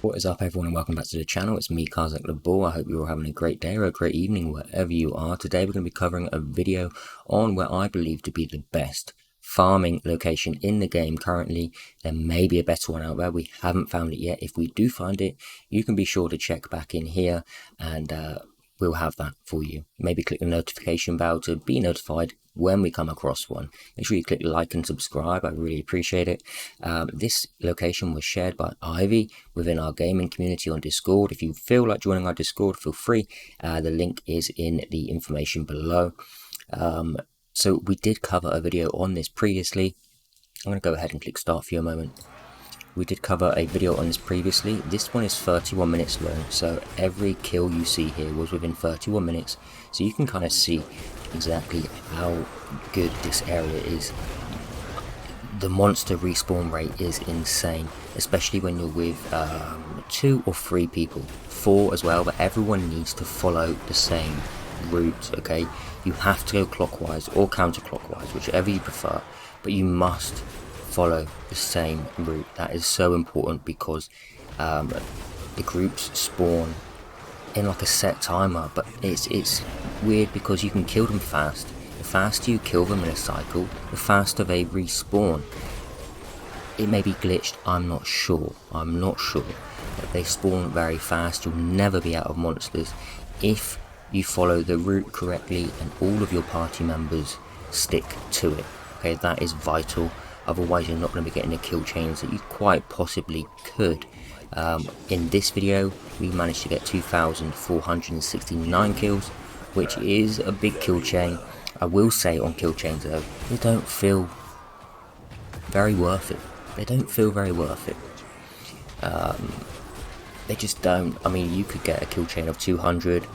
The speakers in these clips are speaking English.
What is up, everyone, and welcome back to the channel. It's me, Galore. I hope you're all having a great day or a great evening wherever you are. Today we're going to be covering a video on where I believe to be the best farming location in the game currently. There may be a better one out there. We haven't found it yet. If we do find it, you can be sure to check back in here and we'll have that for you. Maybe click the notification bell to be notified when we come across one. Make sure you click like and subscribe. I really appreciate it. This location was shared by Ivy within our gaming community on Discord. If you feel like joining our Discord, feel free. The link is in the information below. So we did cover a video on this previously. I'm going to go ahead and click start for you a moment. We did cover a video on this previously. This one is 31 minutes long, so every kill you see here was within 31 minutes. So you can kind of see exactly how good this area is. The monster respawn rate is insane, especially when you're with 2 or 3 people, 4 as well, but everyone needs to follow the same route, okay? You have to go clockwise or counterclockwise, whichever you prefer, but you must follow the same route. That is so important because the groups spawn in like a set timer, but it's weird because you can kill them fast. The faster you kill them in a cycle, the faster they respawn. It may be glitched, I'm not sure, but they spawn very fast. You'll never be out of monsters if you follow the route correctly and all of your party members stick to it. Okay, that is vital. Otherwise you're not going to be getting the kill chains that you quite possibly could. In this video we managed to get 2,469 kills, which is a big kill chain. I will say on kill chains though, they don't feel very worth it. They just don't. I mean, you could get a kill chain of 200,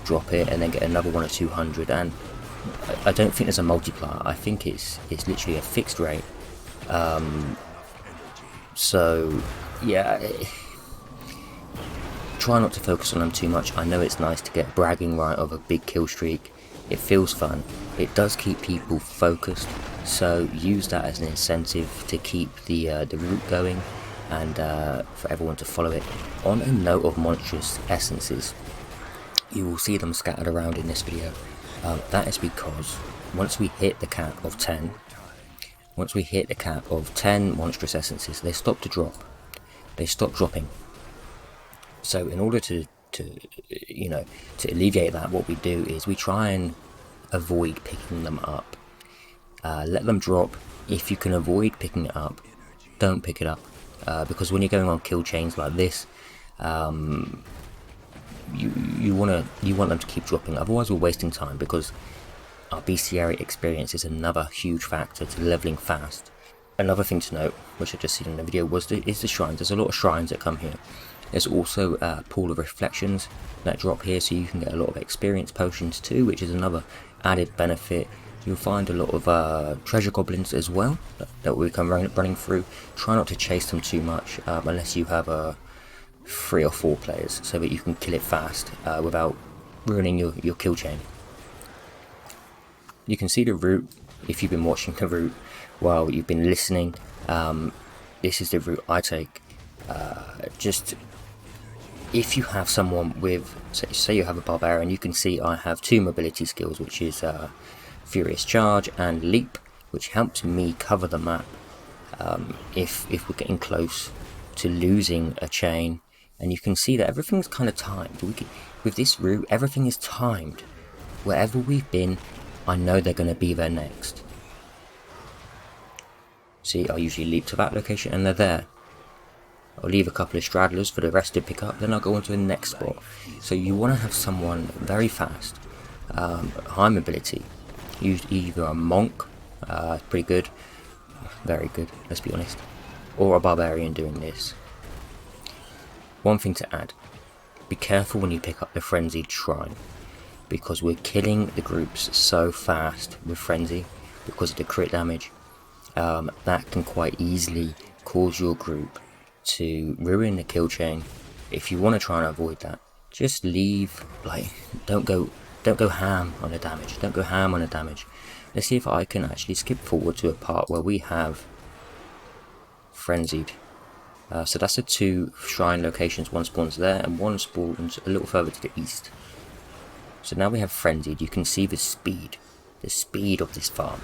drop it, and then get another one of 200, and I don't think there's a multiplier. I think it's literally a fixed rate. So yeah, try not to focus on them too much. I know it's nice to get bragging right of a big kill streak. It feels fun. It does keep people focused, so use that as an incentive to keep the route going and for everyone to follow it. On a note of monstrous essences, you will see them scattered around in this video. That is because once we hit the cap of 10 monstrous essences, they stop to drop. They stop dropping. So in order to alleviate that, what we do is we try and avoid picking them up. Let them drop. If you can avoid picking it up, don't pick it up, because when you're going on kill chains like this, you want them to keep dropping. Otherwise we're wasting time, because our bestiary experience is another huge factor to leveling fast. Another thing to note, which I just seen in the video, is the shrines. There's a lot of shrines that come here. There's also a pool of reflections that drop here, so you can get a lot of experience potions too, which is another added benefit. You'll find a lot of treasure goblins as well that will come running through. Try not to chase them too much unless you have 3 or 4 players, so that you can kill it fast without ruining your kill chain. You can see the route if you've been watching the route while you've been listening. This is the route I take. Just if you have someone with, say you have a barbarian, you can see I have 2 mobility skills, which is Furious Charge and Leap, which helps me cover the map if we're getting close to losing a chain. And you can see that everything's kind of timed. With this route, everything is timed. Wherever we've been, I know they're going to be there next. See, I usually leap to that location and they're there. I'll leave a couple of straddlers for the rest to pick up, then I'll go on to the next spot. So you want to have someone very fast, high mobility. Either a monk, pretty good, very good, let's be honest, or a barbarian doing this. One thing to add, be careful when you pick up the frenzied shrine, because we're killing the groups so fast with frenzy because of the crit damage. That can quite easily cause your group to ruin the kill chain. If you want to try and avoid that, just leave, don't go ham on the damage. Let's see if I can actually skip forward to a part where we have frenzied So that's the 2 shrine locations. One spawns there and one spawns a little further to the east. So now we have Frenzied. You can see the speed of this farm.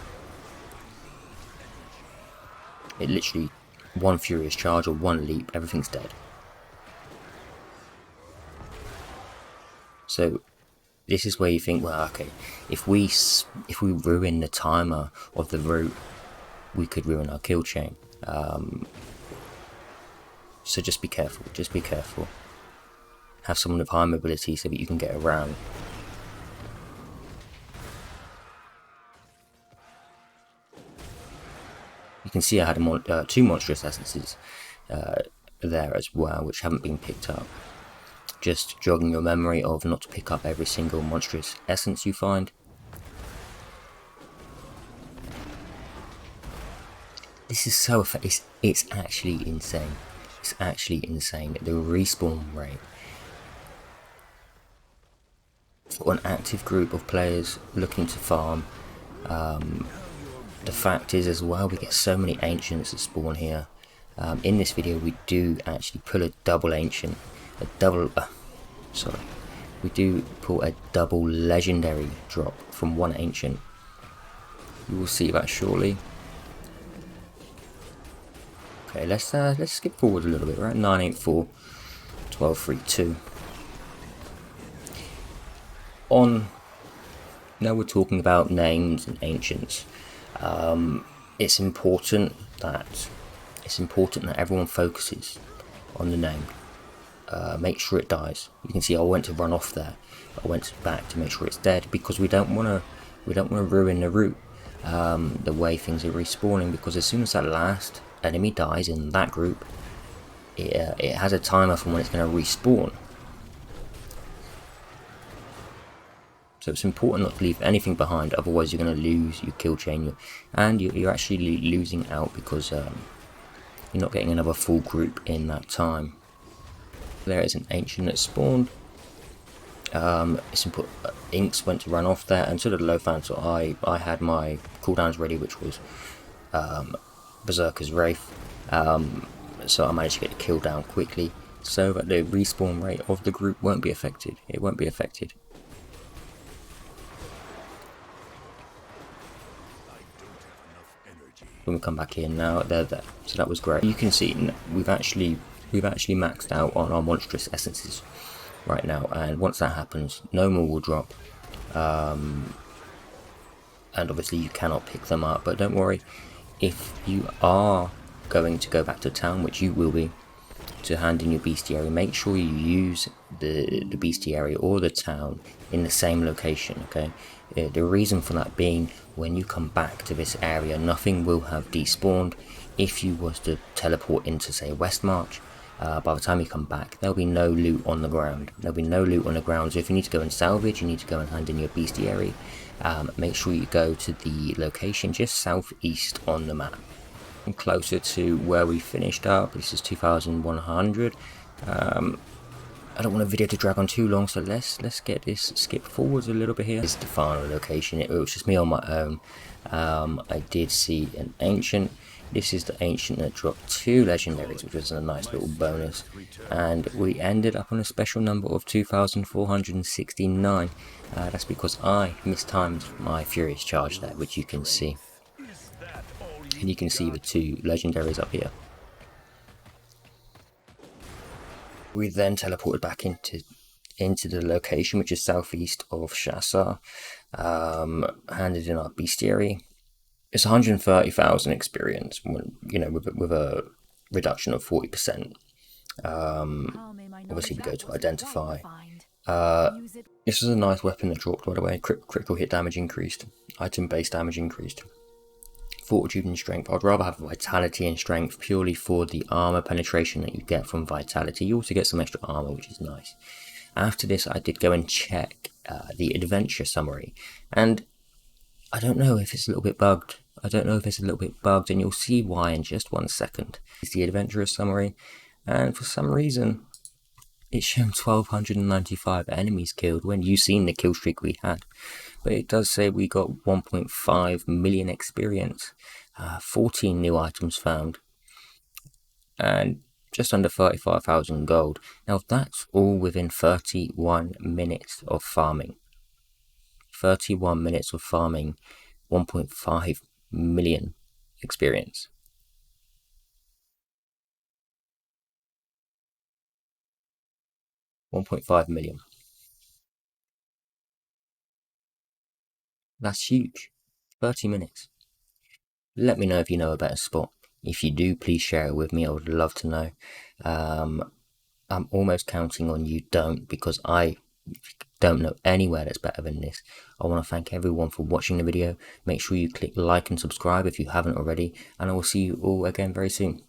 It literally, one furious charge or one leap, everything's dead. So this is where you think, well, okay, if we ruin the timer of the route, we could ruin our kill chain. So just be careful, Have someone with high mobility so that you can get around. You can see I had 2 monstrous essences there as well, which haven't been picked up. Just jogging your memory of not to pick up every single monstrous essence you find. This is so it's actually insane. It's actually insane. The respawn rate for an active group of players looking to farm. The fact is as well, we get so many ancients that spawn here. In this video we do actually pull a double ancient, we do pull a double legendary drop from one ancient. You will see that shortly. Okay, let's skip forward a little bit. We're at 984, 1232. Now we're talking about names and ancients. It's important that everyone focuses on the name. Make sure it dies. You can see I went to run off there. I went back to make sure it's dead because we don't want to ruin the route, the way things are respawning. Because as soon as that last enemy dies in that group, it has a timer from when it's going to respawn. So it's important not to leave anything behind, otherwise you're going to lose your kill chain, and you're actually losing out because you're not getting another full group in that time. There is an ancient that spawned. Inks went to run off there, and so did Lothan, so I had my cooldowns ready, which was Berserker's Wraith, so I managed to get the kill down quickly, so that the respawn rate of the group won't be affected. It won't be affected. When we come back here now, they're there, so that was great. You can see we've actually maxed out on our monstrous essences right now, and once that happens, no more will drop. And obviously you cannot pick them up, but don't worry, if you are going to go back to town, which you will be, to hand in your bestiary, make sure you use the bestiary or the town in the same location, okay? The reason for that being, when you come back to this area, nothing will have despawned. If you was to teleport into, say, Westmarch, by the time you come back, there'll be no loot on the ground. So if you need to go and salvage, you need to go and hand in your bestiary. Make sure you go to the location just southeast on the map, and closer to where we finished up. This is 2100. I don't want a video to drag on too long, so let's get this skip forwards a little bit here. This is the final location. It was just me on my own. I did see an ancient. This is the ancient that dropped 2 legendaries, which was a nice little bonus, and we ended up on a special number of 2469. That's because I mistimed my furious charge there, which you can see, and you can see the 2 legendaries up here. We then teleported back into the location, which is southeast of Shassar. Handed in our bestiary. It's 130,000 experience, with a reduction of 40%. Obviously we go to identify. This is a nice weapon that dropped, by the way. Critical hit damage increased, item base damage increased, fortitude and strength. I'd rather have vitality and strength purely for the armor penetration that you get from vitality. You also get some extra armor, which is nice. After this, I did go and check the adventure summary, and I don't know if it's a little bit bugged. And you'll see why in just 1 second. It's the adventurous summary, and for some reason it's shown 1295 enemies killed when you've seen the kill streak we had. But it does say we got 1.5 million experience, 14 new items found, and just under 35,000 gold. Now that's all within 31 minutes of farming. 31 minutes of farming 1.5 million experience. 1.5 million. That's huge. 30 minutes. Let me know if you know a better spot. If you do, please share it with me. I would love to know. I'm almost counting on you don't, because I don't know anywhere that's better than this. I want to thank everyone for watching the video. Make sure you click like and subscribe if you haven't already, and I will see you all again very soon.